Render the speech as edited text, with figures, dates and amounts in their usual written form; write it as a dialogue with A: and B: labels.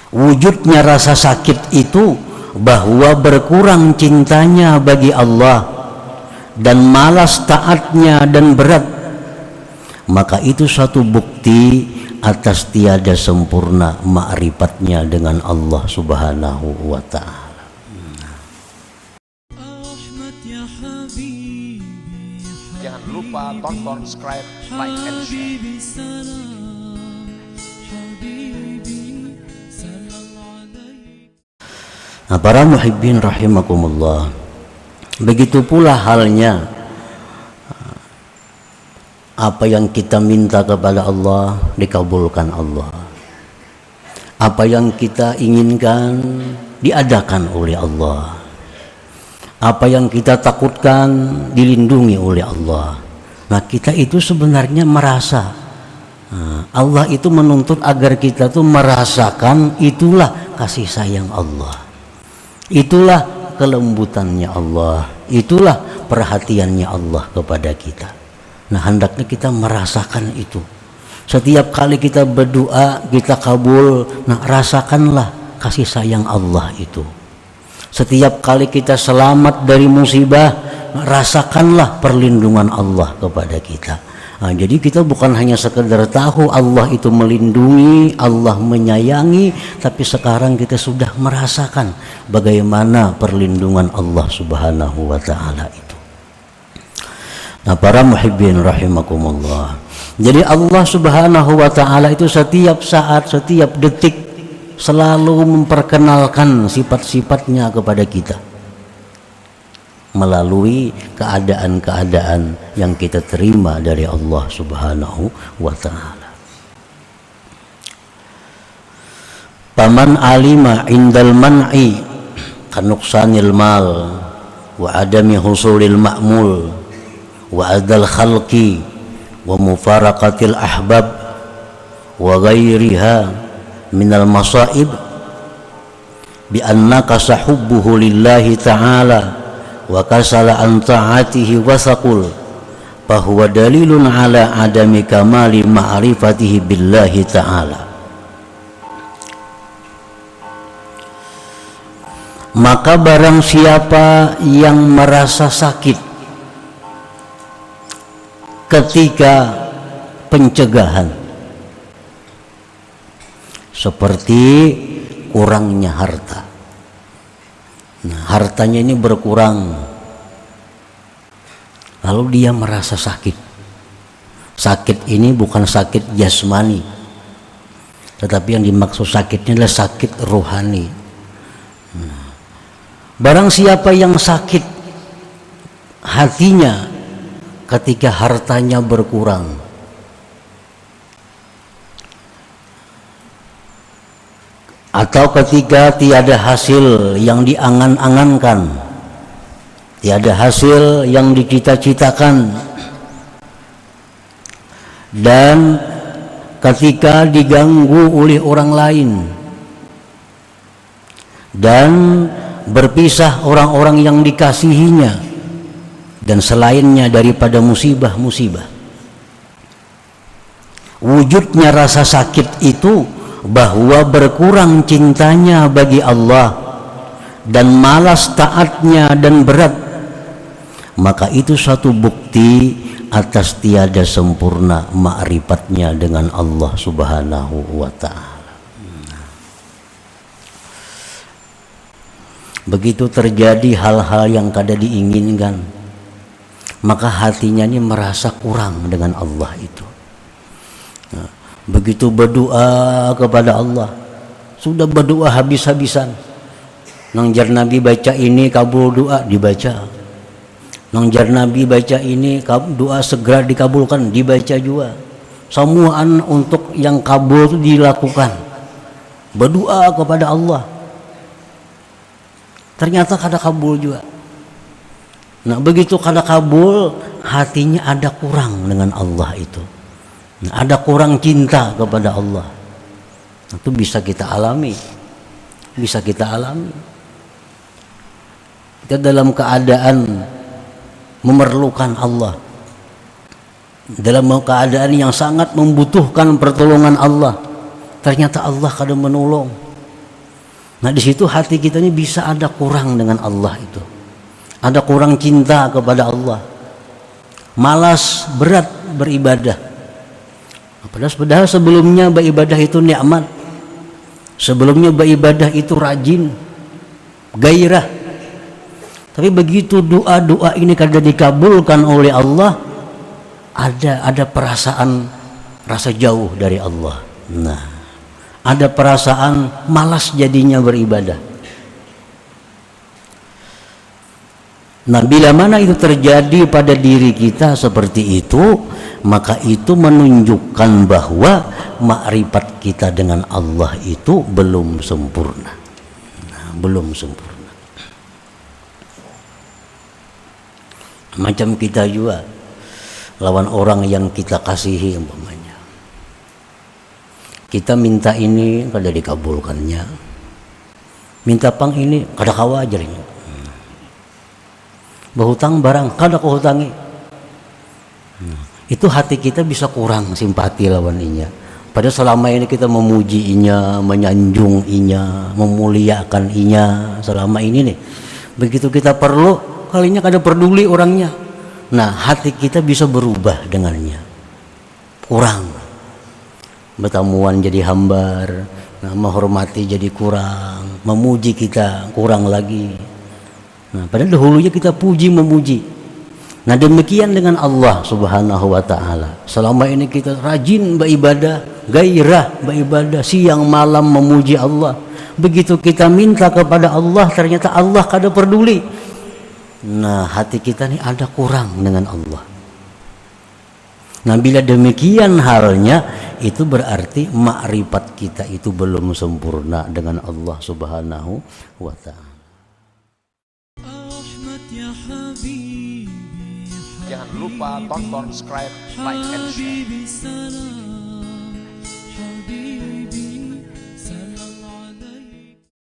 A: Wujudnya rasa sakit itu bahwa berkurang cintanya bagi Allah dan malas taatnya dan berat, maka itu suatu bukti atas tiada sempurna ma'rifatnya dengan Allah Subhanahu wa ta'ala.
B: Jangan lupa tonton, subscribe, like, and share.
A: Nah, para muhibbin rahimakumullah, begitu pula halnya apa yang kita minta kepada Allah dikabulkan Allah, apa yang kita inginkan diadakan oleh Allah, apa yang kita takutkan dilindungi oleh Allah. Nah, kita itu sebenarnya merasa Allah itu menuntut agar kita tuh merasakan itulah kasih sayang Allah, itulah kelembutannya Allah, itulah perhatiannya Allah kepada kita. Nah, hendaknya kita merasakan itu. Setiap kali kita berdoa, kita kabul, nah rasakanlah kasih sayang Allah itu. Setiap kali kita selamat dari musibah, rasakanlah perlindungan Allah kepada kita. Nah, jadi kita bukan hanya sekedar tahu Allah itu melindungi, Allah menyayangi, tapi sekarang kita sudah merasakan bagaimana perlindungan Allah Subhanahu wa ta'ala itu. Nah, para muhibbin rahimakumullah, jadi Allah Subhanahu wa ta'ala itu setiap saat, setiap detik selalu memperkenalkan sifat-sifatnya kepada kita melalui keadaan-keadaan yang kita terima dari Allah Subhanahu wa ta'ala. Paman alima indal man'i kanuksanil mal wa adami husulil ma'mul wa adal khalqi wa mufaraqatil ahbab wa ghairiha minal masaib bi annaka sahubbuhu lillahi ta'ala wa kasala an ta'atihi wa saqul fahuwa dalilun ala adami kamali ma'rifatihi billahi ta'ala. Maka barang siapa yang merasa sakit ketika pencegahan, seperti kurangnya harta. Nah, hartanya ini berkurang, lalu dia merasa sakit. Sakit ini bukan sakit jasmani, tetapi yang dimaksud sakitnya adalah sakit rohani. Barang siapa yang sakit hatinya ketika hartanya berkurang, atau ketika tiada hasil yang diangan-angankan, tiada hasil yang dicita-citakan, dan ketika diganggu oleh orang lain dan berpisah orang-orang yang dikasihinya dan selainnya daripada musibah-musibah. Wujudnya rasa sakit itu bahwa berkurang cintanya bagi Allah dan malas taatnya dan berat, maka itu suatu bukti atas tiada sempurna ma'rifatnya dengan Allah Subhanahu wa ta'ala. Begitu terjadi hal-hal yang kada diinginkan, maka hatinya ini merasa kurang dengan Allah itu. Begitu berdoa kepada Allah, sudah berdoa habis-habisan, nang jar Nabi baca ini kabul doa dibaca, nang jar Nabi baca ini doa segera dikabulkan dibaca juga. Semuaan untuk yang kabul itu dilakukan, berdoa kepada Allah, ternyata kada kabul juga. Nah, begitu kada kabul, hatinya ada kurang dengan Allah itu. Ada kurang cinta kepada Allah. Itu bisa kita alami, bisa kita alami. Kita dalam keadaan memerlukan Allah, dalam keadaan yang sangat membutuhkan pertolongan Allah, ternyata Allah kadang menolong. Nah di situ hati kita ini bisa ada kurang dengan Allah itu, ada kurang cinta kepada Allah, malas berat beribadah. Padahal sebelumnya beribadah itu nikmat, sebelumnya beribadah itu rajin, gairah. Tapi begitu doa-doa ini kada dikabulkan oleh Allah, ada perasaan rasa jauh dari Allah. Nah, ada perasaan malas jadinya beribadah. Nah, bila mana itu terjadi pada diri kita seperti itu, maka itu menunjukkan bahwa makrifat kita dengan Allah itu belum sempurna. Nah, belum sempurna. Macam kita juga lawan orang yang kita kasihi umpamanya. Kita minta ini kada dikabulkannya. Minta pang ini kada kawajarnya. Berhutang barang kada kuhutangi. Itu hati kita bisa kurang simpati lawan inya. Padahal selama ini kita memuji inya, menyanjung inya, memuliakan inya selama ini nih. Begitu kita perlu, kalinya kada peduli orangnya. Nah, hati kita bisa berubah dengannya. Kurang. Bertamuan jadi hambar, nah, menghormati jadi kurang, memuji kita kurang lagi. Nah, padahal dahulunya kita puji memuji. Nah, demikian dengan Allah Subhanahu wa taala. Selama ini kita rajin beribadah, gairah beribadah, siang malam memuji Allah. Begitu kita minta kepada Allah, ternyata Allah kada peduli. Nah, hati kita ini ada kurang dengan Allah. Nah, bila demikian halnya, itu berarti makrifat kita itu belum sempurna dengan Allah Subhanahu wa taala.
B: Jangan lupa tonton, subscribe, like, and share.